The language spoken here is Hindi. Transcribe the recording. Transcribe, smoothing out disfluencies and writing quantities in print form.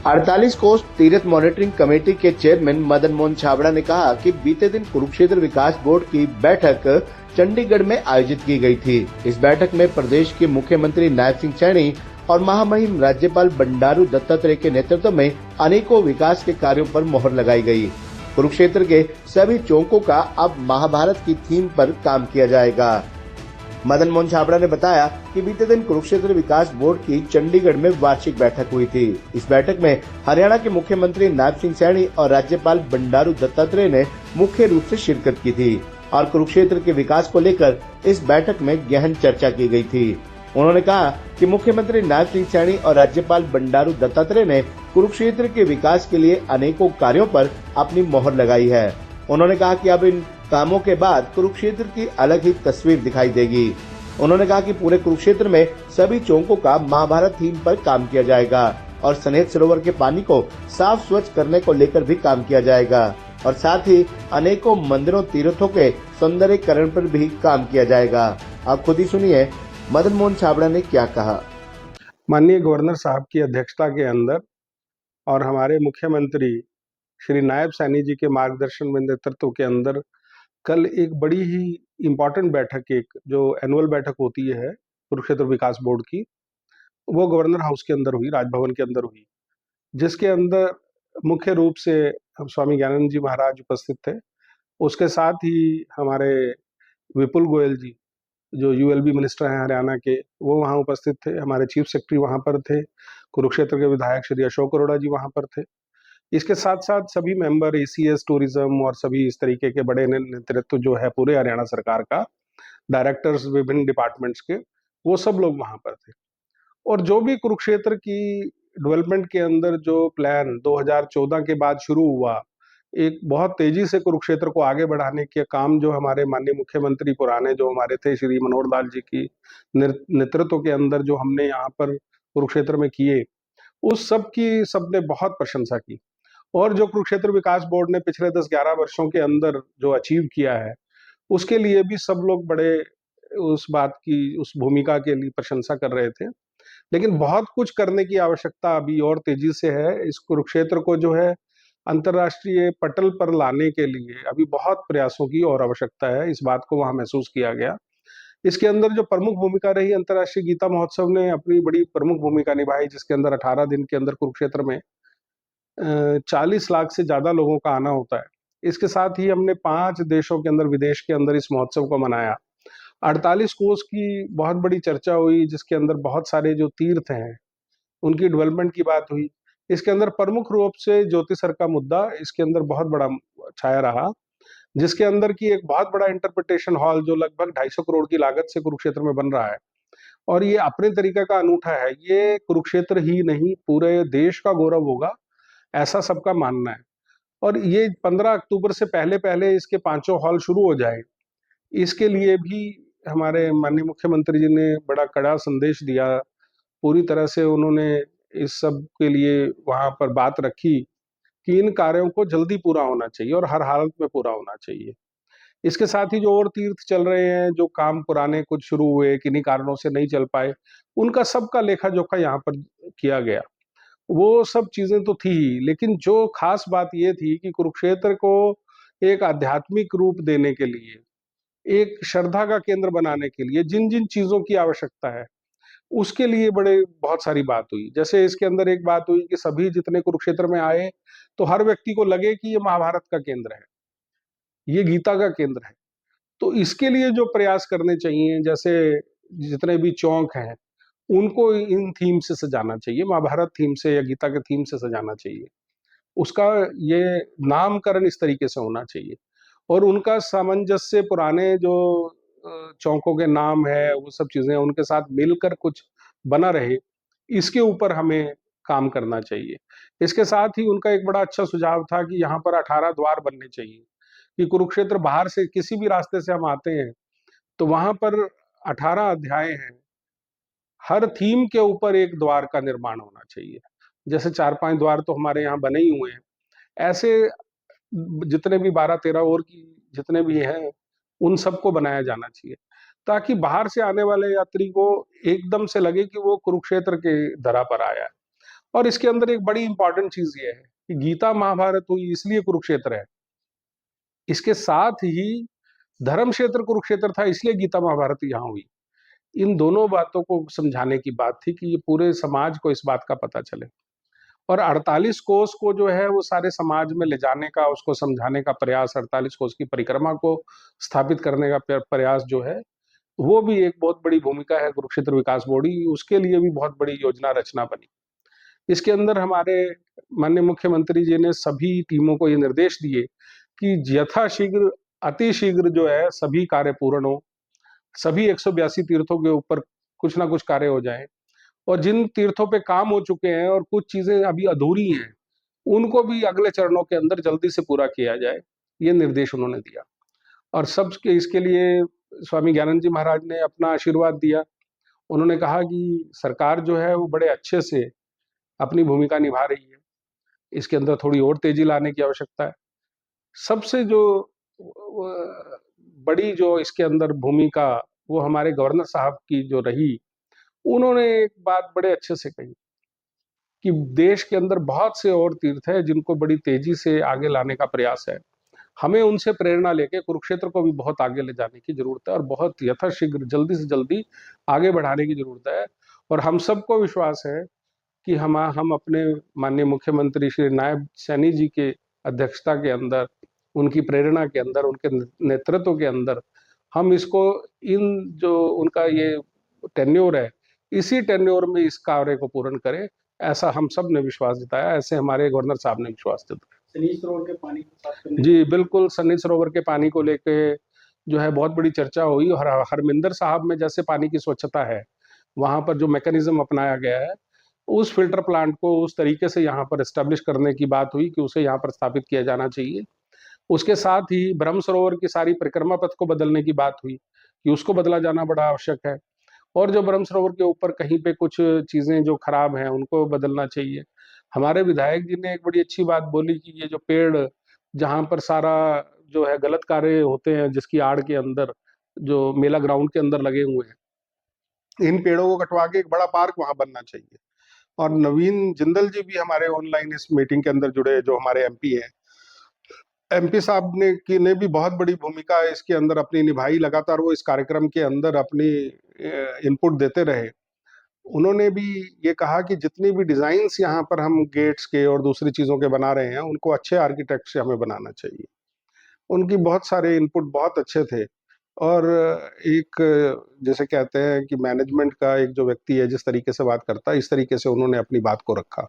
48 कोस तीर्थ मॉनिटरिंग कमेटी के चेयरमैन मदन मोहन छाबड़ा ने कहा कि बीते दिन कुरुक्षेत्र विकास बोर्ड की बैठक चंडीगढ़ में आयोजित की गई थी। इस बैठक में प्रदेश के मुख्यमंत्री नायब सिंह सैनी और महामहिम राज्यपाल बंडारू दत्तात्रेय के नेतृत्व में अनेकों विकास के कार्यों पर मोहर लगाई गई। कुरुक्षेत्र के सभी चौकों का अब महाभारत की थीम पर काम किया जाएगा। मदन मोहन छाबड़ा ने बताया कि बीते दिन कुरुक्षेत्र विकास बोर्ड की चंडीगढ़ में वार्षिक बैठक हुई थी। इस बैठक में हरियाणा के मुख्यमंत्री नायब सिंह सैनी और राज्यपाल बंडारू दत्तात्रेय ने मुख्य रूप से शिरकत की थी और कुरुक्षेत्र के विकास को लेकर इस बैठक में गहन चर्चा की गई थी। उन्होंने कहा कि मुख्यमंत्री नायब सिंह सैनी और राज्यपाल बंडारू दत्तात्रेय ने कुरुक्षेत्र के विकास के लिए अनेकों कार्यों पर अपनी मोहर लगाई है। उन्होंने कहा कि अब इन कामों के बाद कुरुक्षेत्र की अलग ही तस्वीर दिखाई देगी। उन्होंने कहा कि पूरे कुरुक्षेत्र में सभी चौकों का महाभारत थीम पर काम किया जाएगा और सनेत सरोवर के पानी को साफ स्वच्छ करने को लेकर भी काम किया जाएगा और साथ ही अनेकों मंदिरों तीर्थों के सौंदर्यीकरण पर भी काम किया जाएगा। आप खुद ही सुनिए मदन मोहन छाबड़ा ने क्या कहा। माननीय गवर्नर साहब की अध्यक्षता के अंदर और हमारे मुख्यमंत्री श्री नायब सैनी जी के मार्गदर्शन में नेतृत्व के अंदर कल एक बड़ी ही इम्पोर्टेंट बैठक, एक जो एनुअल बैठक होती है कुरुक्षेत्र विकास बोर्ड की, वो गवर्नर हाउस के अंदर हुई, राजभवन के अंदर हुई, जिसके अंदर मुख्य रूप से हम स्वामी ज्ञानानंद जी महाराज उपस्थित थे। उसके साथ ही हमारे विपुल गोयल जी जो यूएलबी मिनिस्टर हैं हरियाणा के, वो वहाँ उपस्थित थे। हमारे चीफ सेक्रेटरी वहाँ पर थे। कुरुक्षेत्र के विधायक श्री अशोक अरोड़ा जी वहाँ पर थे। इसके साथ साथ सभी मेंबर एसीएस टूरिज्म और सभी इस तरीके के बड़े नेतृत्व जो है पूरे हरियाणा सरकार का, डायरेक्टर्स विभिन्न डिपार्टमेंट्स के, वो सब लोग वहां पर थे। और जो भी कुरुक्षेत्र की डेवलपमेंट के अंदर जो प्लान 2014 के बाद शुरू हुआ, एक बहुत तेजी से कुरुक्षेत्र को आगे बढ़ाने के काम जो हमारे माननीय मुख्यमंत्री पुराने जो हमारे थे श्री मनोहर लाल जी की नेतृत्व के अंदर जो हमने यहाँ पर कुरुक्षेत्र में किए, उस सब की सबने बहुत प्रशंसा की। और जो कुरुक्षेत्र विकास बोर्ड ने पिछले 10-11 वर्षों के अंदर जो अचीव किया है, उसके लिए भी सब लोग बड़े उस बात की, उस भूमिका के लिए प्रशंसा कर रहे थे। लेकिन बहुत कुछ करने की आवश्यकता अभी और तेजी से है। इस कुरुक्षेत्र को जो है अंतर्राष्ट्रीय पटल पर लाने के लिए अभी बहुत प्रयासों की और आवश्यकता है। इस बात को वहां महसूस किया गया। इसके अंदर जो प्रमुख भूमिका रही, अंतर्राष्ट्रीय गीता महोत्सव ने अपनी बड़ी प्रमुख भूमिका निभाई, जिसके अंदर 18 दिन के अंदर कुरुक्षेत्र में 40 लाख से ज्यादा लोगों का आना होता है। इसके साथ ही हमने 5 देशों के अंदर, विदेश के अंदर इस महोत्सव को मनाया। 48 कोस की बहुत बड़ी चर्चा हुई, जिसके अंदर बहुत सारे जो तीर्थ हैं उनकी डेवलपमेंट की बात हुई। इसके अंदर प्रमुख रूप से ज्योतिसर का मुद्दा इसके अंदर बहुत बड़ा छाया रहा, जिसके अंदर की एक बहुत बड़ा इंटरप्रिटेशन हॉल जो लगभग 250 करोड़ की लागत से कुरुक्षेत्र में बन रहा है और ये अपने तरीके का अनूठा है। ये कुरुक्षेत्र ही नहीं पूरे देश का गौरव होगा, ऐसा सबका मानना है। और ये 15 अक्टूबर से पहले पहले इसके 5 हॉल शुरू हो जाए, इसके लिए भी हमारे माननीय मुख्यमंत्री जी ने बड़ा कड़ा संदेश दिया। पूरी तरह से उन्होंने इस सब के लिए वहां पर बात रखी कि इन कार्यों को जल्दी पूरा होना चाहिए और हर हालत में पूरा होना चाहिए। इसके साथ ही जो और तीर्थ चल रहे हैं, जो काम पुराने कुछ शुरू हुए, किन्हीं कारणों से नहीं चल पाए, उनका सबका लेखा जोखा यहाँ पर किया गया। वो सब चीजें तो थी ही, लेकिन जो खास बात ये थी कि कुरुक्षेत्र को एक आध्यात्मिक रूप देने के लिए, एक श्रद्धा का केंद्र बनाने के लिए जिन जिन चीजों की आवश्यकता है, उसके लिए बड़े बहुत सारी बात हुई। जैसे इसके अंदर एक बात हुई कि सभी जितने कुरुक्षेत्र में आए तो हर व्यक्ति को लगे कि ये महाभारत का केंद्र है, ये गीता का केंद्र है। तो इसके लिए जो प्रयास करने चाहिए, जैसे जितने भी चौक हैं उनको इन थीम से सजाना चाहिए, महाभारत थीम से या गीता के थीम से सजाना चाहिए। उसका ये नामकरण इस तरीके से होना चाहिए और उनका सामंजस्य पुराने जो चौकों के नाम है, वो सब चीजें उनके साथ मिलकर कुछ बना रहे, इसके ऊपर हमें काम करना चाहिए। इसके साथ ही उनका एक बड़ा अच्छा सुझाव था कि यहाँ पर 18 द्वार बनने चाहिए, कि कुरुक्षेत्र बाहर से किसी भी रास्ते से हम आते हैं तो वहां पर 18 अध्याय हैं, हर थीम के ऊपर एक द्वार का निर्माण होना चाहिए। जैसे 4-5 द्वार तो हमारे यहाँ बने ही हुए हैं, ऐसे जितने भी 12-13 और की जितने भी हैं उन सबको बनाया जाना चाहिए, ताकि बाहर से आने वाले यात्री को एकदम से लगे कि वो कुरुक्षेत्र के धरा पर आया है। और इसके अंदर एक बड़ी इंपॉर्टेंट चीज ये है कि गीता महाभारत हुई इसलिए कुरुक्षेत्र है, इसके साथ ही धर्म क्षेत्र कुरुक्षेत्र था इसलिए गीता महाभारत यहाँ हुई। इन दोनों बातों को समझाने की बात थी कि ये पूरे समाज को इस बात का पता चले, और 48 कोस को जो है वो सारे समाज में ले जाने का, उसको समझाने का प्रयास, 48 कोस की परिक्रमा को स्थापित करने का प्रयास जो है, वो भी एक बहुत बड़ी भूमिका है कुरुक्षेत्र विकास बोर्ड की। उसके लिए भी बहुत बड़ी योजना रचना बनी। इसके अंदर हमारे माननीय मुख्यमंत्री जी ने सभी टीमों को ये निर्देश दिए कि यथाशीघ्र, अतिशीघ्र जो है सभी कार्य पूर्ण हो, सभी 182 तीर्थों के ऊपर कुछ ना कुछ कार्य हो जाए, और जिन तीर्थों पे काम हो चुके हैं और कुछ चीजें अभी अधूरी हैं उनको भी अगले चरणों के अंदर जल्दी से पूरा किया जाए, ये निर्देश उन्होंने दिया। और सब इसके लिए स्वामी ज्ञानंद जी महाराज ने अपना आशीर्वाद दिया। उन्होंने कहा कि सरकार जो है वो बड़े अच्छे से अपनी भूमिका निभा रही है, इसके अंदर थोड़ी और तेजी लाने की आवश्यकता है। सबसे जो बड़ी जो इसके अंदर भूमिका वो हमारे गवर्नर साहब की जो रही, उन्होंने एक बात बड़े अच्छे से कही कि देश के अंदर बहुत से और तीर्थ है जिनको बड़ी तेजी से आगे लाने का प्रयास है, हमें उनसे प्रेरणा लेके कुरुक्षेत्र को भी बहुत आगे ले जाने की जरूरत है और बहुत यथाशीघ्र जल्दी से जल्दी आगे बढ़ाने की जरूरत है। और हम सबको विश्वास है कि हम अपने माननीय मुख्यमंत्री श्री नायब सैनी जी के अध्यक्षता के अंदर, उनकी प्रेरणा के अंदर, उनके नेतृत्व के अंदर हम इसको, इन जो उनका ये टेन्योर है, इसी टेन्योर में इस कार्य को पूर्ण करें, ऐसा हम सब ने विश्वास जताया, ऐसे हमारे गवर्नर साहब ने विश्वास जताया। सनीज सरोवर के पानी को साफ करने जी बिल्कुल, सन्नी सरोवर के पानी को लेके जो है बहुत बड़ी चर्चा हुई, और हरमिंदर साहब में जैसे पानी की स्वच्छता है, वहां पर जो मैकेनिज्म अपनाया गया है, उस फिल्टर प्लांट को उस तरीके से यहाँ पर एस्टेब्लिश करने की बात हुई कि उसे यहाँ पर स्थापित किया जाना चाहिए। उसके साथ ही ब्रह्म सरोवर की सारी परिक्रमा पथ को बदलने की बात हुई कि उसको बदला जाना बड़ा आवश्यक है, और जो ब्रह्म सरोवर के ऊपर कहीं पे कुछ चीजें जो खराब हैं उनको बदलना चाहिए। हमारे विधायक जी ने एक बड़ी अच्छी बात बोली कि ये जो पेड़ जहाँ पर सारा जो है गलत कार्य होते हैं, जिसकी आड़ के अंदर जो मेला ग्राउंड के अंदर लगे हुए हैं, इन पेड़ों को कटवा के एक बड़ा पार्क वहां बनना चाहिए। और नवीन जिंदल जी भी हमारे ऑनलाइन इस मीटिंग के अंदर जुड़े, जो हमारे एमपी हैं, एमपी साहब ने भी बहुत बड़ी भूमिका इसके अंदर अपनी निभाई। लगातार वो इस कार्यक्रम के अंदर अपनी इनपुट देते रहे। उन्होंने भी ये कहा कि जितनी भी डिजाइन्स यहाँ पर हम गेट्स के और दूसरी चीजों के बना रहे हैं, उनको अच्छे आर्किटेक्ट से हमें बनाना चाहिए। उनकी बहुत सारे इनपुट बहुत अच्छे थे, और एक जैसे कहते हैं कि मैनेजमेंट का एक जो व्यक्ति है जिस तरीके से बात करता है, इस तरीके से उन्होंने अपनी बात को रखा।